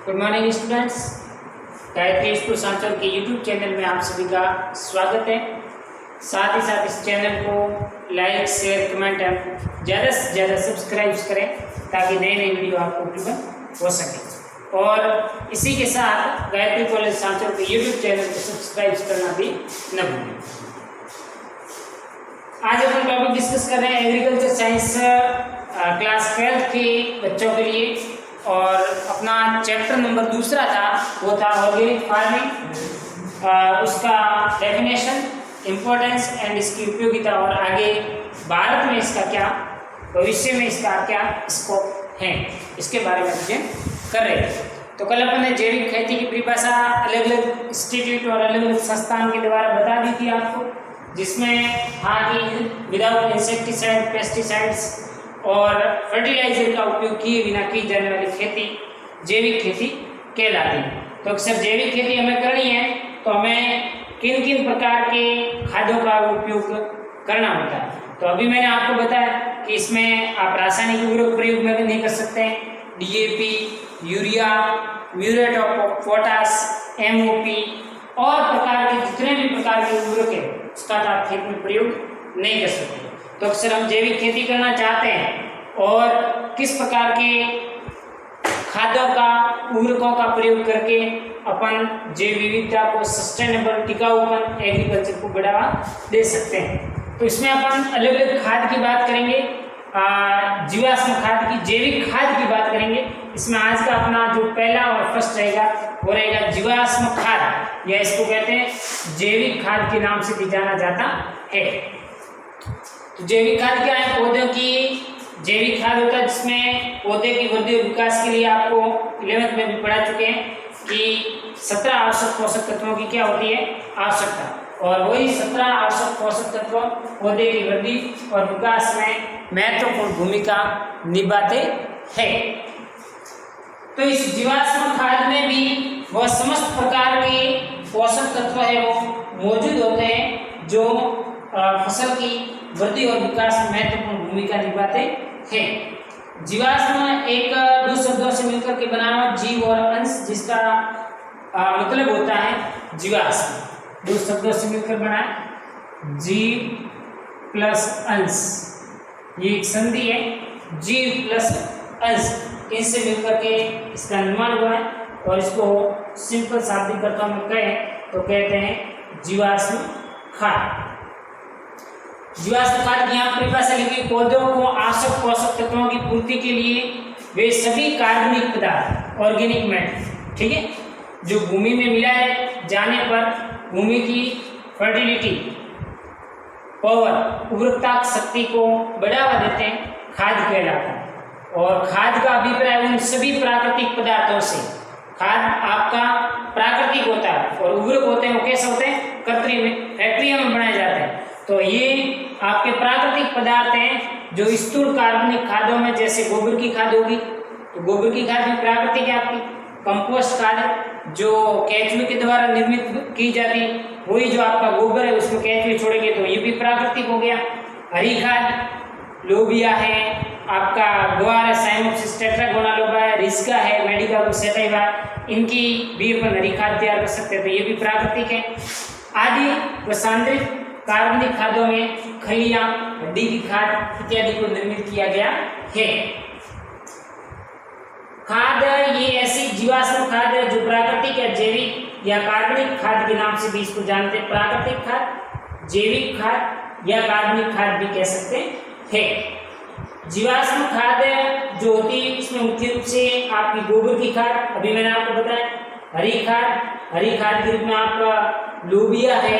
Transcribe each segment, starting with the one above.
Good morning students, Gayatri school Sanchore के YouTube channel में आप सभी का स्वागत है। साथ ही साथ इस चैनल को लाइक, शेयर, कमेंट एंड ज़्यादा से ज़्यादा सब्सक्राइब करें ताकि नए नए वीडियो आपको उपलब्ध हो सके। और इसी के साथ गायत्री कॉलेज सांचौर के यूट्यूब चैनल को सब्सक्राइब करना भी न भूलें। आज अपन टॉपिक डिस्कस कर रहे हैं एग्रीकल्चर साइंस क्लास 12 के बच्चों के लिए, और अपना चैप्टर नंबर दूसरा था वो था ऑर्गेनिक फार्मिंग, उसका डेफिनेशन, इम्पोर्टेंस एंड इसकी उपयोगिता, और आगे भारत में इसका क्या, भविष्य में इसका क्या स्कोप है, इसके बारे में मुझे कर रहे थे। तो कल अपन ने जैविक खेती की परिभाषा अलग अलग इंस्टीट्यूट और अलग अलग संस्थान के द्वारा बता दी थी आपको, जिसमें हाँ कि विदाउट इंसेक्टिसाइड, पेस्टिसाइड्स और फर्टिलाइजर का उपयोग किए बिना की जाने वाली खेती जैविक खेती कहलाती है। तो अक्सर जैविक खेती हमें करनी है तो हमें किन किन प्रकार के खादों का उपयोग करना होता है। तो अभी मैंने आपको बताया कि इसमें आप रासायनिक उर्वरक प्रयोग में नहीं कर सकते हैं। DAP, urea, muriate of potash, MOP और प्रकार के जितने भी प्रकार के उर्वरक है उसका आप खेत में प्रयोग नहीं कर सकते। तो अक्सर हम जैविक खेती करना चाहते हैं और किस प्रकार के खादों का, उर्वरकों का प्रयोग करके अपन जैव विविधता को, सस्टेनेबल टिकाऊपन एग्रीकल्चर को बढ़ावा दे सकते हैं। तो इसमें अपन अलग अलग खाद की बात करेंगे, जीवाश्म खाद की, जैविक खाद की बात करेंगे। इसमें आज का अपना जो पहला और फर्स्ट रहेगा वो रहेगा जीवाश्म खाद, या इसको कहते हैं जैविक खाद के नाम से भी जाना जाता है। तो जैविक खाद क्या है? पौधों की जैविक खाद होता है जिसमें पौधे की वृद्धि और विकास के लिए, आपको 11th में भी पढ़ा चुके हैं कि 17 आवश्यक पोषक तत्वों की क्या होती है, आवश्यकता, और वही 17 आवश्यक पोषक तत्व पौधे की वृद्धि और विकास में महत्वपूर्ण भूमिका निभाते हैं। तो इस जीवाश्म खाद में भी वह समस्त प्रकार के पोषक तत्व है वो मौजूद होते हैं जो फसल की वृद्धि और विकास में महत्वपूर्ण भूमिका निभाते हैं। जीवाश्म एक दो शब्दों से मिलकर के बना हुआ जीव और अंश, जिसका मतलब होता है जीवाश्म। दो शब्दों से मिलकर बना है, जीव प्लस अंश, ये एक संधि है, जीव प्लस अंश, इनसे मिलकर के इसका निर्माण हुआ है। और इसको सिंपल शाब्दिक अर्थों में कहें तो कहते हैं जीवाश्म खाद। जीवाश्म खाद की यहाँ परिभाषा लिखी, पौधों को आवश्यक पोषक तत्वों की पूर्ति के लिए वे सभी कार्बनिक पदार्थ, ऑर्गेनिक मैटर, ठीक है, जो भूमि में मिलाए जाने पर भूमि की फर्टिलिटी, पावर, उर्वरकता शक्ति को बढ़ावा देते हैं, खाद कहलाता है। और खाद का अभिप्राय उन सभी प्राकृतिक पदार्थों से, खाद आपका प्राकृतिक होता है और उर्वरक होते हैं वो कैसे होते हैं, कृत्रिम फैक्ट्रियों में बनाए जाते हैं। तो ये आपके प्राकृतिक पदार्थ हैं जो स्थूल कार्बनिक खादों में, जैसे गोबर की खाद होगी तो गोबर की खाद भी प्राकृतिक है आपकी। कंपोस्ट खाद जो केंचुए के द्वारा निर्मित की जाती है, वही जो आपका गोबर है उसमें केंचुए छोड़ेंगे तो ये भी प्राकृतिक हो गया। हरी खाद, लोबिया है, आपका ग्वार है, साइमोप्सिस टेट्रागोनालोबा है, रिस्का है, मेडिका सेटाइवा, इनकी भी अपन हरी खाद तैयार कर सकते हैं, तो ये भी प्राकृतिक है। आदि वसांद्रित कार्बनिक खादों में खलियां, हड्डी की खाद इत्यादि को निर्मित किया गया है। खाद ये ऐसी जीवाश्म खाद है जो प्राकृतिक या जैविक या कार्बनिक खाद के नाम से भी इसको जानते हैं। प्राकृतिक खाद, जैविक खाद या कार्बनिक खाद भी कह सकते हैं। जीवाश्म खाद जो होती है इसमें मुख्य रूप से आपकी गोबर की खाद, अभी मैंने आपको बताया, हरी खाद के रूप में आपका लोबिया है,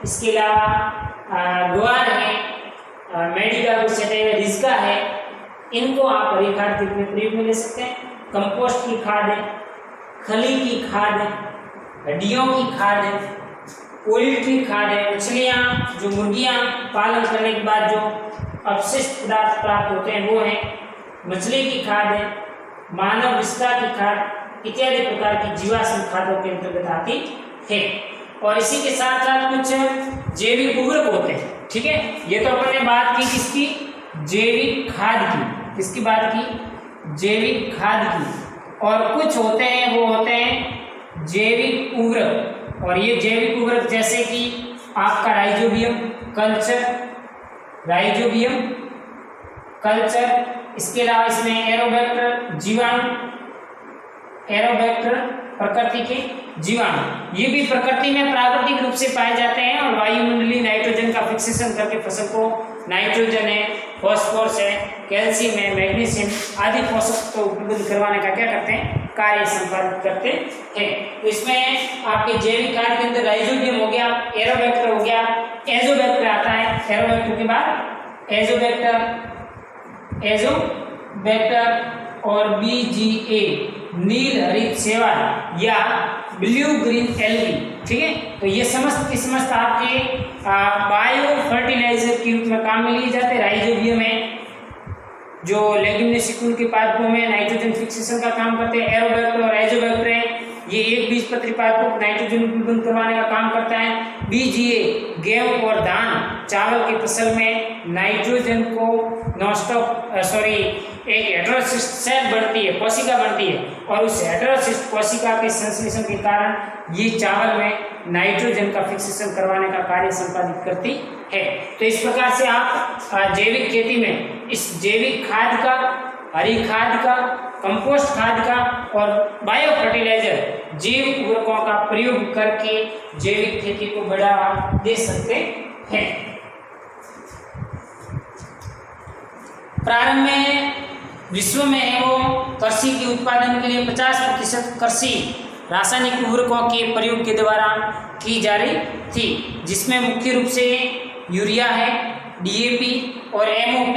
इसके अलावा ग्वार है, मेडिका रिस्का है, इनको आप हरी खाद के रूप में प्रयोग में ले सकते हैं। कंपोस्ट की खाद है, खली की खाद है, हड्डियों की खाद है, पोल्ट्री खाद है, मछलियाँ जो मुर्गियाँ पालन करने के बाद जो अवशिष्ट पदार्थ प्राप्त होते हैं वो है, मछली की खाद है, मानव विस्ता की खाद इत्यादि प्रकार की जीवाश्म खादों के अंतर्गत आती है। और इसी के साथ साथ कुछ जैविक उर्वरक होते हैं, ठीक है। ये तो अपन ने बात की किसकी, जैविक खाद की, किसकी बात की, जैविक खाद की। और कुछ होते हैं वो होते हैं जैविक उर्वरक। और ये जैविक उर्वरक जैसे कि आपका राइजोबियम कल्चर, इसके अलावा इसमें एरोबैक्टर जीवाणु, एरोबैक्टर प्रकृति के जीवाणु, ये भी प्रकृति में प्राकृतिक रूप से पाए जाते हैं और वायुमंडलीय नाइट्रोजन का फिक्सेशन करके फसल को नाइट्रोजन है, फॉस्फोरस है, कैल्शियम है, मैग्नीशियम आदि पोषक को उपलब्ध करवाने का क्या करते हैं, कार्य संपादित करते हैं। तो इसमें आपके जैविक खाद के अंदर राइजोबियम हो गया, एरोबैक्टर हो गया, एजोबैक्टर आता है, एरोबैक्टर के बाद एजोबैक्टर और BGA नील हरित शैवाल या ब्लू ग्रीन एल्गी, ठीक है। तो ये समस्त की समस्त आपके बायो फर्टिलाइजर के रूप में काम में लिए जाते हैं। राइजोबियम है जो लेग्यूमिनेसिकुल के पादपों में नाइट्रोजन फिक्सेशन का काम करते हैं, एरोबैक्टर और एजोबैक्टर है ये एक बीजपत्री पादपों को नाइट्रोजन उत्पन्न करवाने का काम करता है। BGA गेहूं और धान चावल की फसल में नाइट्रोजन को एक हेटेरोसिस्ट सेल बनती है, कोशिका बनती है और उस हेटेरोसिस्ट कोशिका के संश्लेषण के कारण ये चावल में नाइट्रोजन का फिक्सेशन करवाने का कार्य संपादित करती है। तो इस प्रकार से आप जैविक खेती में इस जैविक खाद का, हरी खाद का, कंपोस्ट खाद का और बायो फर्टिलाइजर जैव उर्वरकों का प्रयोग करके जैविक खेती को बढ़ावा दे सकते हैं। प्रारंभ में विश्व में है वो कृषि के उत्पादन के लिए 50% कृषि रासायनिक उर्वरकों के प्रयोग के द्वारा की जा रही थी, जिसमें मुख्य रूप से यूरिया है, DAP और MOP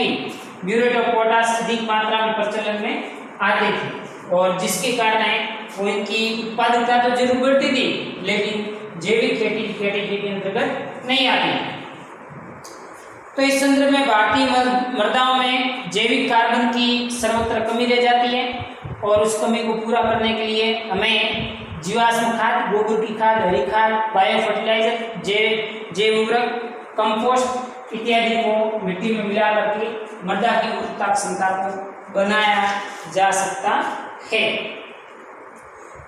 म्यूरेट ऑफ पोटाश अधिक मात्रा में प्रचलन में आते थे और जिसके कारण वो इनकी उत्पादकता तो जरूर बढ़ती थी लेकिन जैविक खेती कैटेगरी के अंतर्गत नहीं आती। तो इस संदर्भ में भारतीय मृदाओं में जैविक कार्बन की सर्वत्र कमी रह जाती है और उस कमी को पूरा करने के लिए हमें जीवाश्म खाद, गोबर की खाद, हरी खाद, बायो फर्टिलाइजर, जैव उर्वरक, कंपोस्ट इत्यादि को मिट्टी में मिला करके मृदा की उर्वरता क्षमता को बनाया जा सकता है।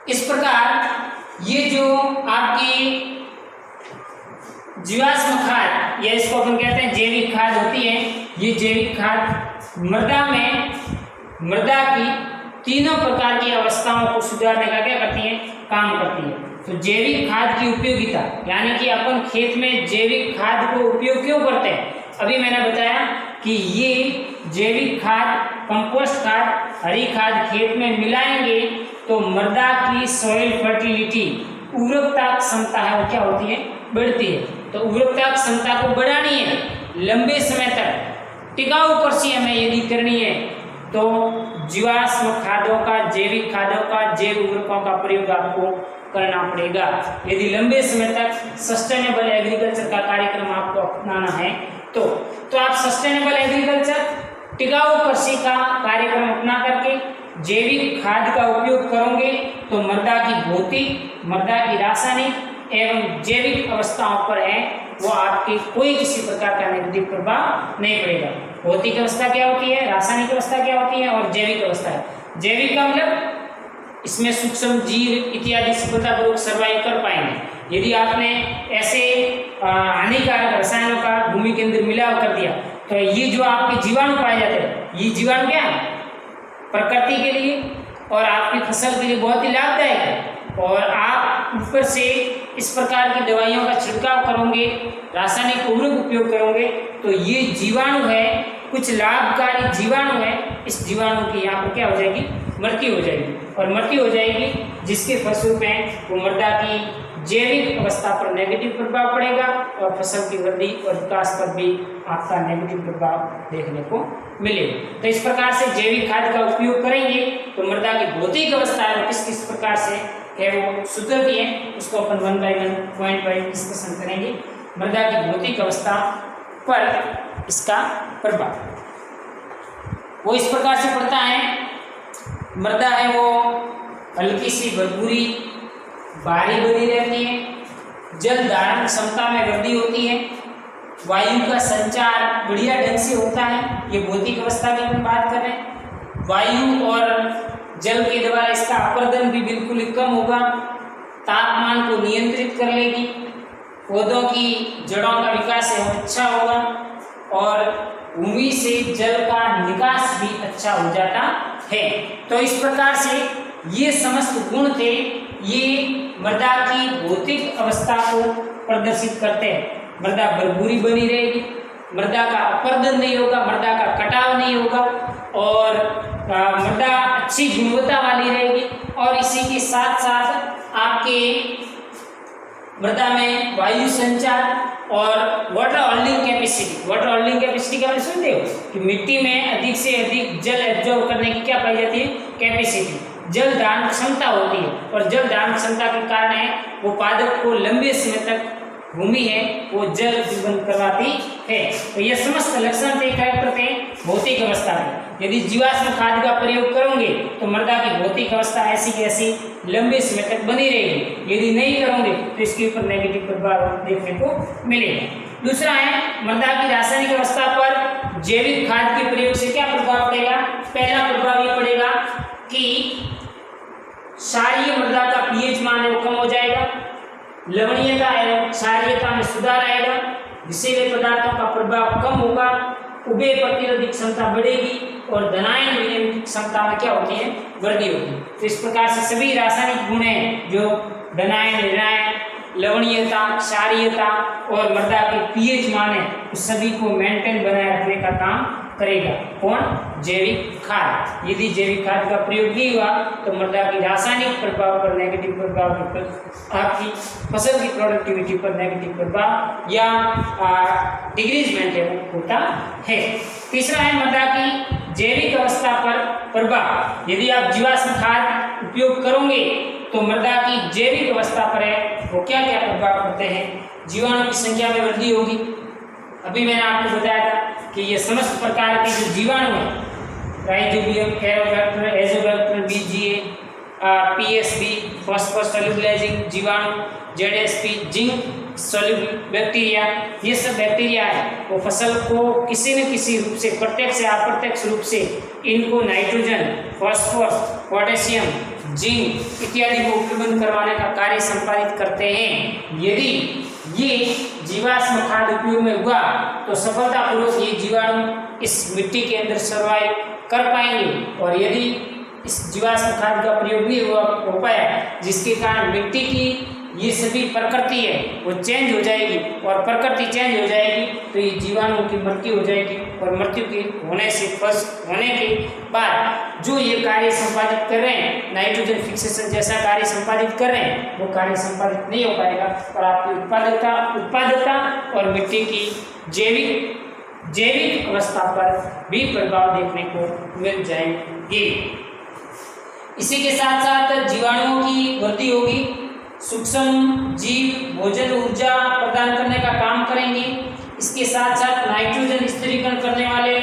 इस प्रकार ये जो आपकी जीवाश्म खाद या इसको अपन कहते हैं जैविक खाद होती है, ये जैविक खाद मृदा की तीनों प्रकार की अवस्थाओं को सुधारने का क्या करती है, काम करती है। तो जैविक खाद की उपयोगिता यानी कि अपन खेत में जैविक खाद को उपयोग क्यों करते हैं, अभी मैंने बताया कि ये जैविक खाद, कंपोस्ट खाद, हरी खाद खेत में मिलाएंगे तो मृदा की सॉइल फर्टिलिटी, उर्वरकता क्षमता है वो क्या होती है, बढ़ती है। तो उर्वरकता क्षमता को बढ़ानी है, लंबे समय तक टिकाऊ कृषि हमें यदि करनी है तो जीवाश्म खादों का, जैविक खादों का, जैव उर्वरकों का प्रयोग आपको करना पड़ेगा। यदि लंबे समय तक सस्टेनेबल एग्रीकल्चर का कार्यक्रम आपको अपनाना है तो आप सस्टेनेबल एग्रीकल्चर, टिकाऊ कृषि का कार्यक्रम अपना करके जैविक खाद का उपयोग करोगे तो मृदा की भौतिक, मृदा की रासायनिक एवं जैविक अवस्थाओं पर है वो आपके कोई किसी प्रकार का नेगेटिव प्रभाव नहीं पड़ेगा। भौतिक अवस्था क्या होती है, रासायनिक अवस्था क्या होती है और जैविक अवस्था है। जैविक का मतलब इसमें सूक्ष्म जीव इत्यादि सफलतापूर्वक सर्वाइव कर पाएंगे। यदि आपने ऐसे हानिकारक रसायनों का भूमि के अंदर मिलाव कर दिया तो ये जो आपके जीवाणु पाए जाते हैं, ये जीवाणु क्या है, प्रकृति के लिए और आपकी फसल के लिए बहुत ही लाभदायक है। और आप ऊपर से इस प्रकार की दवाइयों का छिड़काव करोगे, रासायनिक उर्वरक उपयोग करोगे तो ये जीवाणु है, कुछ लाभकारी जीवाणु है, इस जीवाणु की यहाँ पर क्या हो जाएगी, मृत्यु हो जाएगी। और मृत्यु हो जाएगी जिसके फलस्वरूप में वो मृदा की जैविक अवस्था पर नेगेटिव प्रभाव पड़ेगा और फसल की वृद्धि और विकास पर भी आपका नेगेटिव प्रभाव देखने को मिलेगा। तो इस प्रकार से जैविक खाद का उपयोग करेंगे तो मृदा की भौतिक अवस्था है किस किस प्रकार से है वो सुधरती है, उसको अपन 1 by 1 पॉइंट वाइज डिस्कशन करेंगे। मृदा की भौतिक अवस्था पर इसका प्रभाव वो इस प्रकार से पड़ता है। मृदा है वो हल्की सी भरपूरी भारी बनी रहती है, जल धारण क्षमता में वृद्धि होती है, वायु का संचार बढ़िया ढंग से होता है। ये भौतिक अवस्था की हम बात कर रहे हैं। वायु और जल के द्वारा इसका अपरदन भी बिल्कुल कम होगा, तापमान को नियंत्रित कर लेगी, पौधों की जड़ों का विकास है वो अच्छा होगा और भूमि से जल का निकास भी अच्छा हो जाता है। तो इस प्रकार से ये समस्त गुण थे, ये मृदा की भौतिक अवस्था को प्रदर्शित करते हैं। मृदा भरपूरी बनी रहेगी, मृदा का अपरदन नहीं होगा, मृदा का कटाव नहीं होगा और मृदा अच्छी गुणवत्ता वाली रहेगी। और इसी के साथ साथ आपके मृदा में वायु संचार और water holding capacity, water holding capacity क्या सुनते हो कि मिट्टी में अधिक से अधिक जल एब्जॉर्ब करने की क्या पाई जाती है, कैपेसिटी, जल धारण क्षमता होती है। और जल धारण क्षमता के कारण है वो पादप को लंबे समय तक भूमि है वो जल जीवन करवाती है। तो ये समस्त लक्षण थे, कैरेक्टर थे भौतिक अवस्था के। यदि जीवाश्म खाद का प्रयोग करोगे तो मृदा की भौतिक अवस्था ऐसी की ऐसी लंबे समय तक बनी रहेगी, यदि नहीं करोगे तो इसके ऊपर नेगेटिव प्रभाव देखने को मिलेगा। दूसरा है मृदा की रासायनिक अवस्था पर जैविक खाद के प्रयोग से क्या प्रभाव पड़ेगा। पहला प्रभाव ये पड़ेगा कि क्षारीय मृदा का पीएच मान है वो कम हो जाएगा, लवणीयता एवं क्षारीयता में सुधार आएगा, विषैले पदार्थों का प्रभाव कम होगा, उभय प्रतिरोधक क्षमता बढ़ेगी और धनायन विनिमय की क्षमता में क्या होती है, वृद्धि होती है। तो इस प्रकार से सभी रासायनिक गुण हैं जो धनायन, ऋणायन, लवणीयता, क्षारीयता और मृदा के पीएच मान है उस सभी को मेंटेन बनाए रखने का काम करेगा कौन, जैविक खाद। यदि जैविक खाद का प्रयोग नहीं हुआ तो मृदा की रासायनिक प्रभाव पर नेगेटिव प्रभाव, आपकी फसल की प्रोडक्टिविटी पर नेगेटिव प्रभाव या डिग्रीज मेंटेन होता है। तीसरा है मृदा की जैविक अवस्था पर प्रभाव। यदि आप जीवाश्म खाद उपयोग करोगे तो मृदा की जैविक अवस्था पर है वो क्या क्या प्रभाव पड़ते हैं। जीवाणु की संख्या में वृद्धि होगी। अभी मैंने आपको बताया था कि ये समस्त प्रकार के जो जीवाणु हैं, राइजोबियम, कैरोबैक्टर, azotobacter, BGA, PSB, phosphorus solubilizing जीवाणु, जेडएसपी, जिंक सोल्यूबल बैक्टीरिया, ये सब बैक्टीरिया है वो फसल को किसी न किसी रूप से, प्रत्यक्ष या अप्रत्यक्ष रूप से इनको नाइट्रोजन, फॉस्फोरस, पोटेशियम, जिंक इत्यादि को उपलब्ध करवाने का कार्य संपादित करते हैं। यदि ये जीवाश्म खाद उपयोग में हुआ तो सफलतापूर्वक ये जीवाणु इस मिट्टी के अंदर सर्वाइव कर पाएंगे। और यदि इस जीवाश्म खाद का प्रयोग नहीं हो पाया जिसके कारण मिट्टी की ये सभी प्रकृति है वो चेंज हो जाएगी और प्रकृति चेंज हो जाएगी तो ये जीवाणुओं की मृत्यु हो जाएगी और मृत्यु के होने के बाद जो ये कार्य संपादित कर रहे हैं, नाइट्रोजन फिक्सेशन जैसा कार्य संपादित कर रहे हैं, वो कार्य संपादित नहीं हो पाएगा और आपकी उत्पादकता और मिट्टी की जैविक अवस्था पर भी प्रभाव देखने को मिल जाएंगे। इसी के साथ साथ जीवाणुओं की वृद्धि होगी, सूक्ष्म जीव भोजन ऊर्जा प्रदान करने का काम करेंगे। इसके साथ साथ नाइट्रोजन स्थिरीकरण करने वाले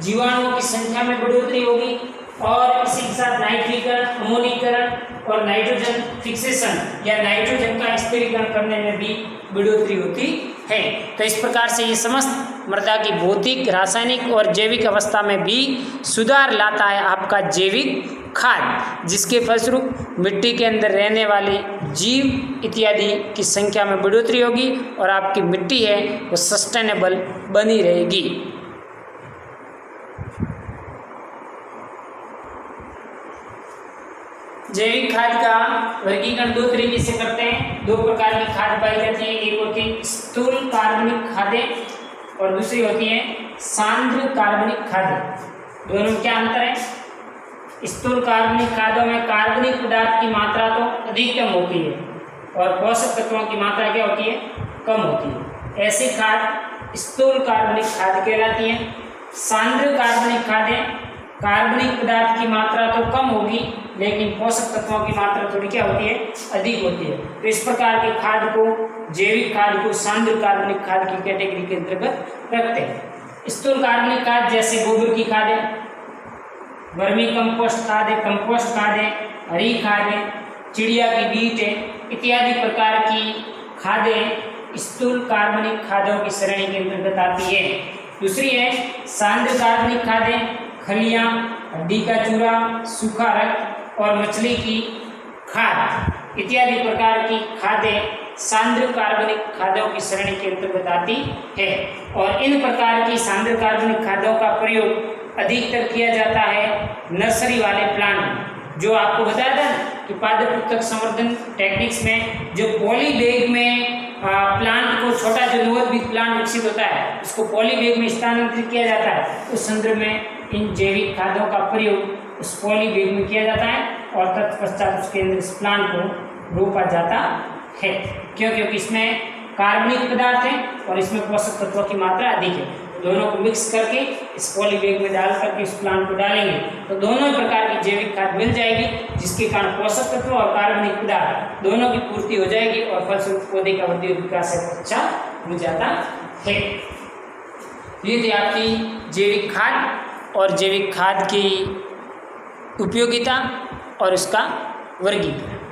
जीवाणुओं की संख्या में बढ़ोतरी होगी और इसी के साथ नाइट्रीकरण, अमोनीकरण और नाइट्रोजन फिक्सेशन या नाइट्रोजन का स्थिरीकरण करने में भी बढ़ोतरी होती है। तो इस प्रकार से ये समस्त मृदा की भौतिक, रासायनिक और जैविक अवस्था में भी सुधार लाता है आपका जैविक खाद, जिसके फलस्वरूप मिट्टी के अंदर रहने वाले जीव इत्यादि की संख्या में बढ़ोतरी होगी और आपकी मिट्टी है वो सस्टेनेबल बनी रहेगी। जैविक खाद का वर्गीकरण दो तरीके से करते हैं। दो प्रकार की खाद पाई जाती है, एक होती है स्थूल कार्बनिक खादें और दूसरी होती है सांद्र कार्बनिक खादें। दोनों में क्या अंतर है? स्थूल कार्बनिक खादों में कार्बनिक पदार्थ की मात्रा तो अधिकतम होती है और पोषक तत्वों की मात्रा क्या होती है? कम होती है। ऐसी खाद स्थूल कार्बनिक खाद कहलाती है। सांद्र कार्बनिक खादें कार्बनिक पदार्थ की मात्रा तो कम होगी लेकिन पोषक तत्वों की मात्रा थोड़ी क्या होती है? अधिक होती है। तो इस प्रकार के खाद को, जैविक खाद को सांद्र कार्बनिक खाद की कैटेगरी के अंतर्गत रखते हैं। स्थूल कार्बनिक खाद जैसे गोबर की खादें, वर्मी कंपोस्ट खादें, कंपोस्ट खादें, हरी खादें, चिड़िया की बीट है इत्यादि प्रकार की खादें स्थूल कार्बनिक खादों की श्रेणी के अंतर्गत आती है। दूसरी है सांद्र कार्बनिक खादें, खलियां, हड्डी का चूरा, सूखा रक्त और मछली की खाद इत्यादि प्रकार की खादें सांद्र कार्बनिक खादों की श्रेणी के अंतर्गत आती है। और इन प्रकार की सांद्र कार्बनिक खादों का प्रयोग अधिकतर किया जाता है नर्सरी वाले प्लांट में। जो आपको बताया था कि पादप उत्तक संवर्धन टेक्निक्स में जो पॉली बैग में प्लांट को छोटा जो नवोद्भिद प्लांट विकसित होता है उसको पॉली बैग में स्थानांतरित किया जाता है, उस संदर्भ में इन जैविक खादों का प्रयोग उस पॉली बैग में किया जाता है और तत्पश्चात उसके अंदर इस प्लांट को रोपा जाता है। क्योंकि इसमें कार्बनिक पदार्थ है और इसमें पोषक तत्वों की मात्रा अधिक है। दोनों को मिक्स करके इस पॉली बैग में डाल करके इस प्लांट को डालेंगे तो दोनों ही प्रकार की जैविक खाद मिल जाएगी, जिसके कारण पोषक तत्व और कार्बनिक पदार्थ दोनों की पूर्ति हो जाएगी और फलस्वरूप पौधे का वृद्धि और विकास अच्छा हो जाता है। ये थी आपकी जैविक खाद और जैविक खाद की उपयोगिता और उसका वर्गीकरण।